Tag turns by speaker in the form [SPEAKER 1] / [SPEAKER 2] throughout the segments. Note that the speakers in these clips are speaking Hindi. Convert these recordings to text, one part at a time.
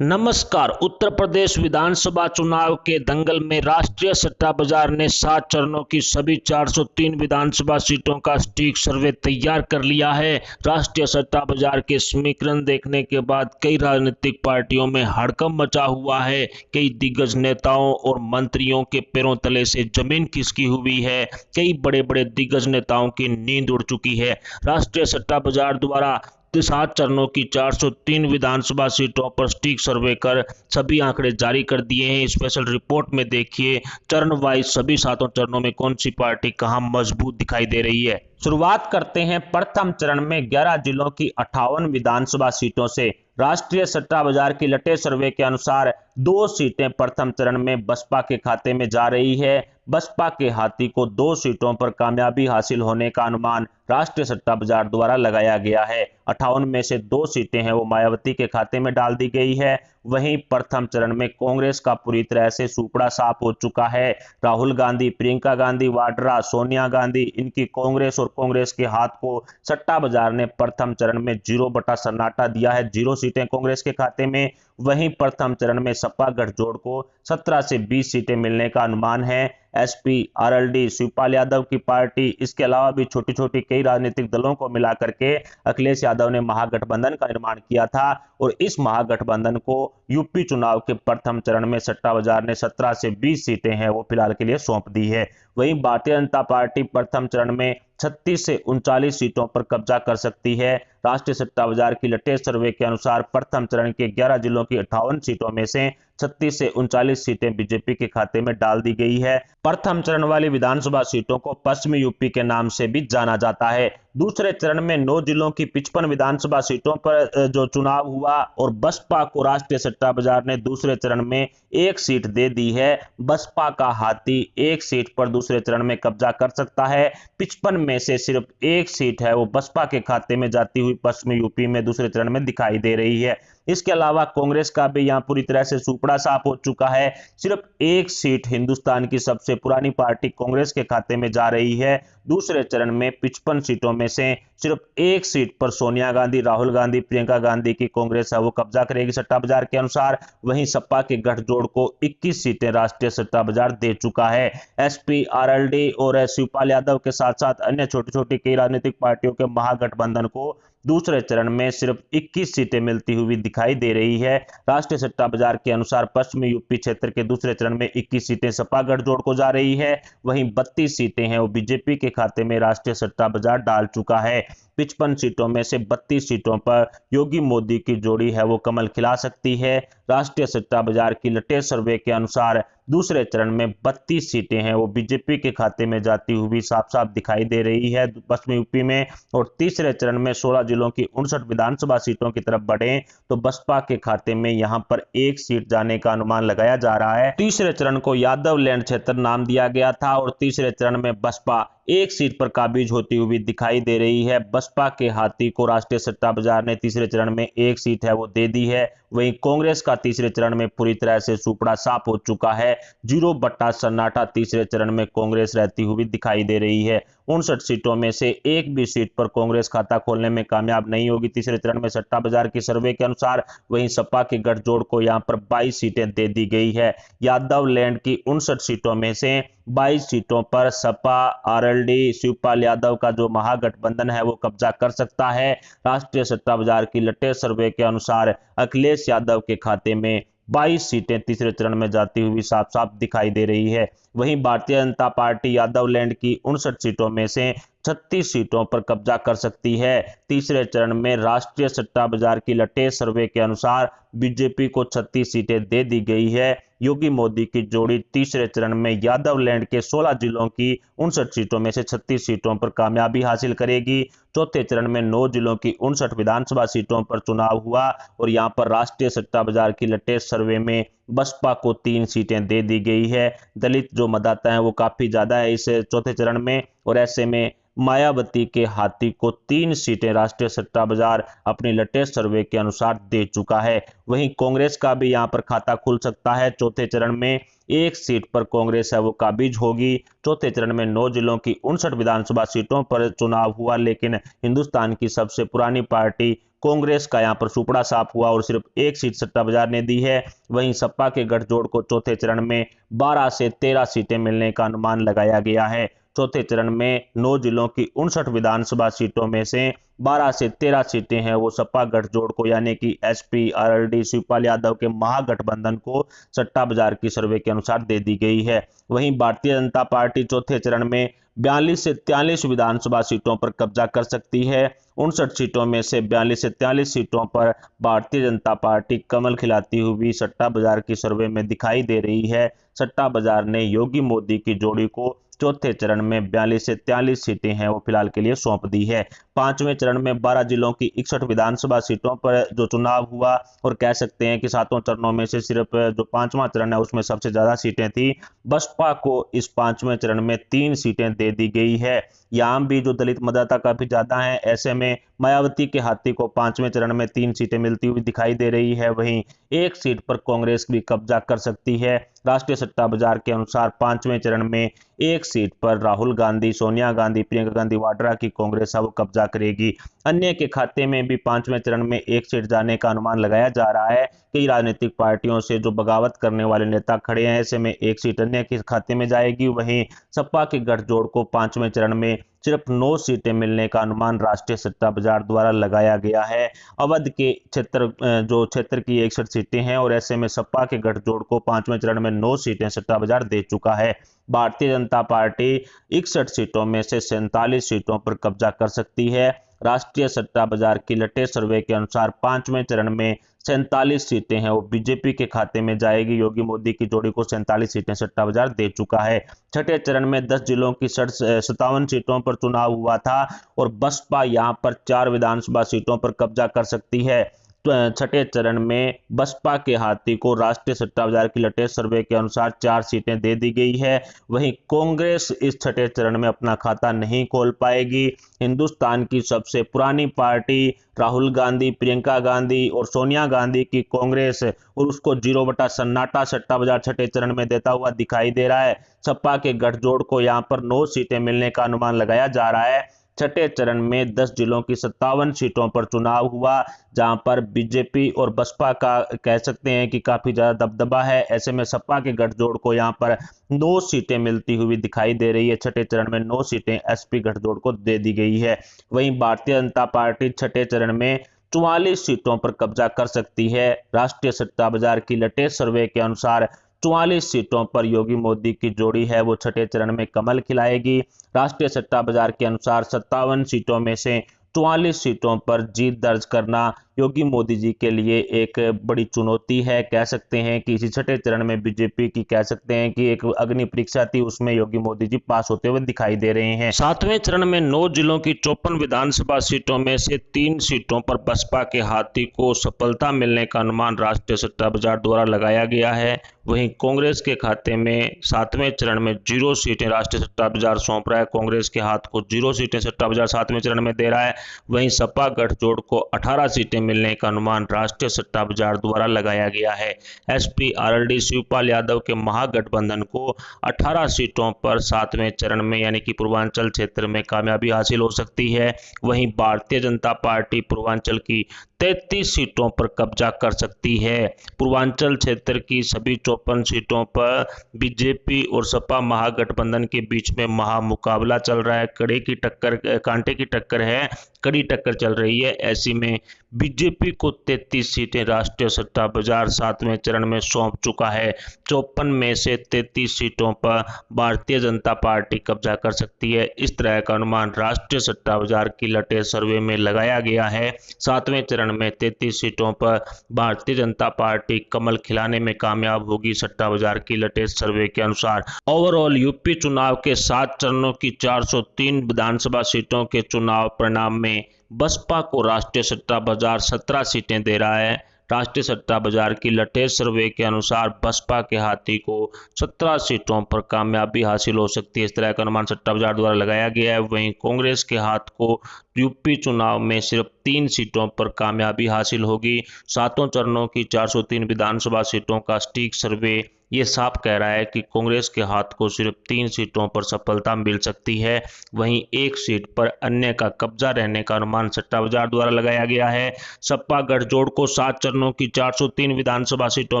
[SPEAKER 1] नमस्कार। उत्तर प्रदेश विधानसभा चुनाव के दंगल में राष्ट्रीय सट्टा बाजार ने 7 चरणों की सभी 403 विधानसभा सीटों का सटीक सर्वे तैयार कर लिया है। राष्ट्रीय सट्टा बाजार के समीकरण देखने के बाद कई राजनीतिक पार्टियों में हड़कंप मचा हुआ है। कई दिग्गज नेताओं और मंत्रियों के पैरों तले से जमीन खिसकी हुई है। कई बड़े बड़े दिग्गज नेताओं की नींद उड़ चुकी है। राष्ट्रीय सट्टा बाजार द्वारा 7 चरणों की 403 विधानसभा सीटों पर सटीक सर्वे कर सभी आंकड़े जारी कर दिए हैं। स्पेशल रिपोर्ट में देखिए चरण वाइज सभी 7 चरणों में कौन सी पार्टी कहां मजबूत दिखाई दे रही है। शुरुआत करते हैं प्रथम चरण में 11 जिलों की 58 विधानसभा सीटों से। राष्ट्रीय सट्टा बाजार की लेटेस्ट सर्वे के अनुसार 2 सीटें प्रथम चरण में बसपा के खाते में जा रही है। बसपा के हाथी को 2 सीटों पर कामयाबी हासिल होने का अनुमान राष्ट्रीय सट्टा बाजार द्वारा लगाया गया है। 58 में से 2 सीटें हैं वो मायावती के खाते में डाल दी गई है। वहीं प्रथम चरण में कांग्रेस का पूरी तरह से सूपड़ा साफ हो चुका है। राहुल गांधी, प्रियंका गांधी वाड्रा, सोनिया गांधी, इनकी कांग्रेस और कांग्रेस के हाथ को सट्टा बाजार ने प्रथम चरण में 0 बटा सन्नाटा दिया है। 0 सीटें कांग्रेस के खाते में। वहीं प्रथम चरण में सपा गठजोड़ को 17 से 20 सीटें मिलने का अनुमान है। एसपी, आरएलडी, शिवपाल यादव की पार्टी, इसके अलावा भी छोटी छोटी कई राजनीतिक दलों को मिला करके अखिलेश यादव ने महागठबंधन का निर्माण किया था और इस महागठबंधन को यूपी चुनाव के प्रथम चरण में सट्टा बाजार ने 17 से 20 सीटें हैं वो फिलहाल के लिए सौंप दी है। वहीं भारतीय जनता पार्टी प्रथम चरण में 36 से 39 सीटों पर कब्जा कर सकती है। राष्ट्रीय सट्टा बाजार की लेटेस्ट सर्वे के अनुसार प्रथम चरण के 11 जिलों की 58 सीटों में से 36 से 39 सीटें बीजेपी के खाते में डाल दी गई है। प्रथम चरण वाली विधानसभा सीटों को पश्चिमी यूपी के नाम से भी जाना जाता है। दूसरे चरण में 9 जिलों की 55 विधानसभा सीटों पर जो चुनाव हुआ और बसपा को राष्ट्रीय सट्टा बाजार ने दूसरे चरण में 1 सीट दे दी है। बसपा का हाथी 1 सीट पर दूसरे चरण में कब्जा कर सकता है। 55 में से सिर्फ 1 सीट है वो बसपा के खाते में जाती हुई पश्चिमी यूपी में दूसरे चरण में दिखाई दे रही है। इसके अलावा कांग्रेस का भी यहां पूरी तरह से सूपड़ा साफ हो चुका है। सिर्फ 1 सीट हिंदुस्तान की सबसे पुरानी पार्टी कांग्रेस के खाते में जा रही है। दूसरे चरण में 55 सीटों में से सिर्फ 1 सीट पर सोनिया गांधी, राहुल गांधी, प्रियंका गांधी की कांग्रेस है वो कब्जा करेगी सट्टा बाजार के अनुसार। वहीं सपा के गठजोड़ को 21 सीटें राष्ट्रीय सट्टा बाजार दे चुका है। एसपी, आरएलडी और शिवपाल यादव के साथ साथ अन्य छोटी छोटी कई राजनीतिक पार्टियों के महागठबंधन को दूसरे चरण में सिर्फ 21 सीटें मिलती हुई दिखाई दे रही है। राष्ट्रीय सट्टा बाजार के अनुसार पश्चिमी यूपी क्षेत्र के दूसरे चरण में 21 सीटें सपा गठजोड़ को जा रही है। वहीं 32 सीटें हैं वो बीजेपी के खाते में राष्ट्रीय सट्टा बाजार डाल चुका है। 55 सीटों में से 32 सीटों पर योगी मोदी की जोड़ी है वो कमल खिला सकती है। राष्ट्रीय सट्टा बाजार की लेटेस्ट सर्वे के अनुसार दूसरे चरण में 32 सीटें हैं वो बीजेपी के खाते में जाती हुई साफ साफ दिखाई दे रही है पश्चिमी यूपी में। और तीसरे चरण में 16 जिलों की 59 विधानसभा सीटों की तरफ बढ़े तो बसपा के खाते में यहां पर 1 सीट जाने का अनुमान लगाया जा रहा है। तीसरे चरण को यादव लैंड क्षेत्र नाम दिया गया था और तीसरे चरण में बसपा 1 सीट पर काबिज होती हुई दिखाई दे रही है। बसपा के हाथी को राष्ट्रीय सट्टा बाजार ने तीसरे चरण में 1 सीट है वो दे दी है। वहीं कांग्रेस का तीसरे चरण में पूरी तरह से सूपड़ा साफ हो चुका है। 0 बट्टा सन्नाटा तीसरे चरण में कांग्रेस रहती हुई दिखाई दे रही है। 59 सीटों में से एक भी सीट पर कांग्रेस खाता खोलने में कामयाब नहीं होगी तीसरे चरण में सट्टा बाजार की सर्वे के अनुसार। वहीं सपा के गठजोड़ को यहां पर 22 सीटें दे दी गई है। यादव लैंड की 59 सीटों में से 22 सीटों पर सपा, आरएलडी, शिवपाल यादव का जो महागठबंधन है वो कब्जा कर सकता है। राष्ट्रीय सट्टा बाजार की लेटेस्ट सर्वे के अनुसार अखिलेश यादव के खाते में 22 सीटें तीसरे चरण में जाती हुई साफ साफ दिखाई दे रही है। वहीं भारतीय जनता पार्टी यादव लैंड की 59 सीटों में से 36 सीटों पर कब्जा कर सकती है। तीसरे चरण में राष्ट्रीय सट्टा बाजार की लेटेस्ट सर्वे के अनुसार बीजेपी को 36 सीटें दे दी गई है। योगी मोदी की जोड़ी तीसरे चरण में यादव लैंड के 16 जिलों की 59 सीटों में से 36 सीटों पर कामयाबी हासिल करेगी। चौथे चरण में 9 जिलों की 59 विधानसभा सीटों पर चुनाव हुआ और यहां पर राष्ट्रीय सट्टा बाजार की लेटेस्ट सर्वे में बसपा को 3 सीटें दे दी गई है। दलित जो मतदाता हैं वो काफी ज्यादा है इस चौथे चरण में और ऐसे में मायावती के हाथी को 3 सीटें राष्ट्रीय सट्टा बाजार अपनी लेटेस्ट सर्वे के अनुसार दे चुका है। वहीं कांग्रेस का भी यहां पर खाता खुल सकता है। चौथे चरण में 1 सीट पर कांग्रेस है वो काबिज होगी। चौथे चरण में 9 जिलों की 59 विधानसभा सीटों पर चुनाव हुआ लेकिन हिंदुस्तान की सबसे पुरानी पार्टी कांग्रेस का यहां पर सुपड़ा साफ हुआ और सिर्फ एक सीट सट्टा बाजार ने दी है। वहीं सपा के गठजोड़ को चौथे चरण में 12 से 13 सीटें मिलने का अनुमान लगाया गया है। चौथे चरण में 9 जिलों की 59 विधानसभा सीटों में से 12 से 13 सीटें हैं वो सपा गठजोड़ को यानी कि एसपी, आरएलडी, शिवपाल यादव के महागठबंधन को सट्टा बाजार की सर्वे के अनुसार दे दी गई है। वहीं भारतीय जनता पार्टी चौथे चरण में 42 से 43 विधानसभा सीटों पर कब्जा कर सकती है। 59 सीटों में से 42 से 43 सीटों पर भारतीय जनता पार्टी कमल खिलाती हुई सट्टा बाजार की सर्वे में दिखाई दे रही है। सट्टा बाजार ने योगी मोदी की जोड़ी को चौथे चरण में 42 से 43 सीटें हैं वो फिलहाल के लिए सौंप दी है। पांचवें चरण में 12 जिलों की 61 विधानसभा सीटों पर जो चुनाव हुआ और कह सकते हैं कि 7 चरणों में से सिर्फ जो 5वां चरण है उसमें सबसे ज्यादा सीटें थी। बसपा को इस 5वें चरण में 3 सीटें दे दी गई है। यहाँ भी जो दलित मतदाता काफी ज्यादा है, ऐसे में मायावती के हाथी को 5वें चरण में 3 सीटें मिलती हुई दिखाई दे रही है। वहीं एक सीट पर कांग्रेस भी कब्जा कर सकती है। राष्ट्रीय सट्टा बाजार के अनुसार 5वें चरण में एक सीट पर राहुल गांधी, सोनिया गांधी, प्रियंका गांधी वाड्रा की कांग्रेस अब कब्जा करेगी। अन्य के खाते में भी 5वें चरण में एक सीट जाने का अनुमान लगाया जा रहा है। कई राजनीतिक पार्टियों से जो बगावत करने वाले नेता खड़े हैं, ऐसे में एक सीट अन्य के खाते में जाएगी। वहीं सपा के गठजोड़ को 5वें चरण में सिर्फ 9 सीटें मिलने का अनुमान राष्ट्रीय सट्टा बाजार द्वारा लगाया गया है। अवध के क्षेत्र की 61 सीटें हैं और ऐसे में सपा के गठजोड़ को 5वें चरण में 9 सीटें सट्टा बाजार दे चुका है। भारतीय जनता पार्टी 61 सीटों में से 47 सीटों पर कब्जा कर सकती है। राष्ट्रीय सट्टा बाजार की लेटेस्ट सर्वे के अनुसार 5वें चरण में 47 सीटें हैं वो बीजेपी के खाते में जाएगी। योगी मोदी की जोड़ी को 47 सीटें सट्टा बाजार दे चुका है। छठे चरण में 10 जिलों की 57 सीटों पर चुनाव हुआ था और बसपा यहां पर 4 विधानसभा सीटों पर कब्जा कर सकती है। छठे चरण में बसपा के हाथी को राष्ट्रीय सट्टा बाजार की लेटेस्ट सर्वे के अनुसार 4 सीटें दे दी गई है। वहीं कांग्रेस इस छठे चरण में अपना खाता नहीं खोल पाएगी। हिंदुस्तान की सबसे पुरानी पार्टी राहुल गांधी, प्रियंका गांधी और सोनिया गांधी की कांग्रेस और उसको 0 बटा सन्नाटा सट्टा बाजार छठे चरण में देता हुआ दिखाई दे रहा है। सपा के गठजोड़ को यहां पर 9 सीटें मिलने का अनुमान लगाया जा रहा है। छठे चरण में 10 जिलों की 57 सीटों पर चुनाव हुआ, जहां पर बीजेपी और बसपा का कह सकते हैं कि काफी ज्यादा दबदबा है। ऐसे में सपा के गठजोड़ को यहां पर 9 सीटें मिलती हुई दिखाई दे रही है। छठे चरण में 9 सीटें एसपी गठजोड़ को दे दी गई है। वहीं भारतीय जनता पार्टी छठे चरण में 44 सीटों पर कब्जा कर सकती है। राष्ट्रीय सट्टा बाजार की लेटेस्ट सर्वे के अनुसार 44 सीटों पर योगी मोदी की जोड़ी है वो छठे चरण में कमल खिलाएगी। राष्ट्रीय सट्टा बाजार के अनुसार 57 सीटों में से 44 सीटों पर जीत दर्ज करना योगी मोदी जी के लिए एक बड़ी चुनौती है। कह सकते हैं कि इसी छठे चरण में बीजेपी की कह सकते हैं कि एक अग्नि परीक्षा थी, उसमें योगी मोदी जी पास होते हुए दिखाई दे रहे हैं। 7वें चरण में 9 जिलों की 54 विधानसभा सीटों में से 3 सीटों पर बसपा के हाथी को सफलता मिलने का अनुमान राष्ट्रीय सट्टा बाजार द्वारा लगाया गया है। वहीं कांग्रेस के खाते में 7वें चरण में 0 सीटें राष्ट्रीय सट्टा बाजार सौंप रहा है। कांग्रेस के हाथ को 0 सीटें सट्टा बाजार 7वें चरण में दे रहा है। वहीं सपा गठजोड़ को 18 सीटें मिलने का अनुमान राष्ट्रीय सट्टा बाजार द्वारा लगाया गया है। एसपी, आरएलडी, शिवपाल यादव के महागठबंधन को 18 सीटों पर 7वें चरण में यानी कि पूर्वांचल क्षेत्र में कामयाबी हासिल हो सकती है। वहीं भारतीय जनता पार्टी पूर्वांचल की 33 सीटों पर कब्जा कर सकती है। पूर्वांचल क्षेत्र की सभी 54 सीटों पर बीजेपी और सपा महागठबंधन के बीच में महामुकाबला चल रहा है। कांटे की टक्कर है, कड़ी टक्कर चल रही है। ऐसी में बीजेपी को 33 सीटें राष्ट्रीय सट्टा बाजार 7वें चरण में सौंप चुका है। 54 में से 33 सीटों पर भारतीय जनता पार्टी कब्जा कर सकती है। इस तरह का अनुमान राष्ट्रीय सट्टा बाजार की लेटेस्ट सर्वे में लगाया गया है। 7वें चरण में 33 सीटों पर भारतीय जनता पार्टी कमल खिलाने में कामयाब होगी। सट्टा बाजार की लेटेस्ट सर्वे के अनुसार ओवरऑल यूपी चुनाव के 7 चरणों की 403 विधानसभा सीटों के चुनाव परिणाम में बसपा को राष्ट्रीय सट्टा बाजार 17 सीटें दे रहा है। राष्ट्रीय सट्टा बाजार की लेटेस्ट सर्वे के अनुसार बसपा के हाथी को 17 सीटों पर कामयाबी हासिल हो सकती है। इस तरह का अनुमान सट्टा बाजार द्वारा लगाया गया है। वहीं कांग्रेस के हाथ को यूपी चुनाव में सिर्फ 3 सीटों पर कामयाबी हासिल होगी। सातों चरणों की 403 विधानसभा सीटों का सटीक सर्वे ये साफ कह रहा है कि कांग्रेस के हाथ को सिर्फ 3 सीटों पर सफलता मिल सकती है। वहीं एक सीट पर अन्य का कब्जा रहने का अनुमान सट्टा बाजार द्वारा लगाया गया है। सपा गठजोड़ को 7 चरणों की 403 विधानसभा सीटों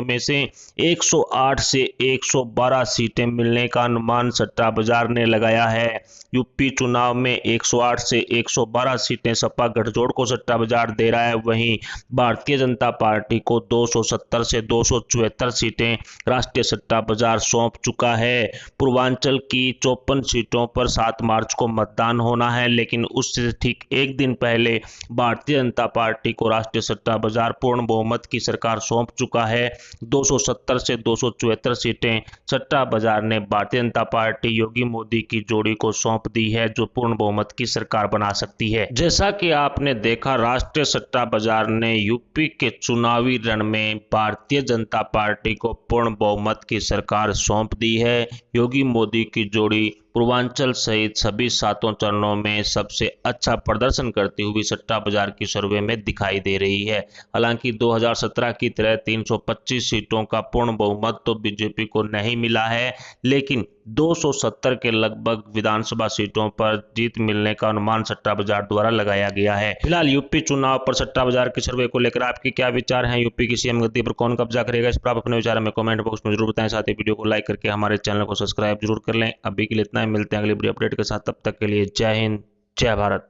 [SPEAKER 1] में से 108 से 112 सीटें मिलने का अनुमान सट्टा बाजार ने लगाया है। यूपी चुनाव में 108 से 112 सीटें सपा गठजोड़ को सट्टा बाजार दे रहा है। वहीं भारतीय जनता पार्टी को 270 से 274 सीटें राष्ट्रीय सट्टा बाजार सौंप चुका है। पूर्वांचल की 54 सीटों पर 7 मार्च को मतदान होना है, लेकिन उससे ठीक एक दिन पहले भारतीय जनता पार्टी को राष्ट्रीय सट्टा बाजार पूर्ण बहुमत की सरकार सौंप चुका है। 270 से 274 सीटें सट्टा बाजार ने भारतीय जनता पार्टी योगी मोदी की जोड़ी को सौंप दी है, जो पूर्ण बहुमत की सरकार बना सकती है। जैसा कि आपने देखा, राष्ट्रीय सट्टा बाजार ने यूपी के चुनावी रण में भारतीय जनता पार्टी को पूर्ण बहुमत की सरकार सौंप दी है। योगी मोदी की जोड़ी पूर्वांचल सहित सभी 7 चरणों में सबसे अच्छा प्रदर्शन करती हुई सट्टा बाजार की सर्वे में दिखाई दे रही है। हालांकि 2017 की तरह 325 सीटों का पूर्ण बहुमत तो बीजेपी को नहीं मिला है, लेकिन 270 के लगभग विधानसभा सीटों पर जीत मिलने का अनुमान सट्टा बाजार द्वारा लगाया गया है। फिलहाल यूपी चुनाव पर सट्टा बाजार की सर्वे को लेकर आपके क्या विचार हैं? यूपी की सीएम गद्दी पर कौन कब्जा करेगा? इस पर आप अपने विचार में कमेंट बॉक्स में जरूर बताएं। साथ ही वीडियो को लाइक करके हमारे चैनल को सब्सक्राइब जरूर कर लें। अभी के लिए इतना ही, मिलते हैं अगली वीडियो अपडेट के साथ। तब तक के लिए जय हिंद, जय भारत।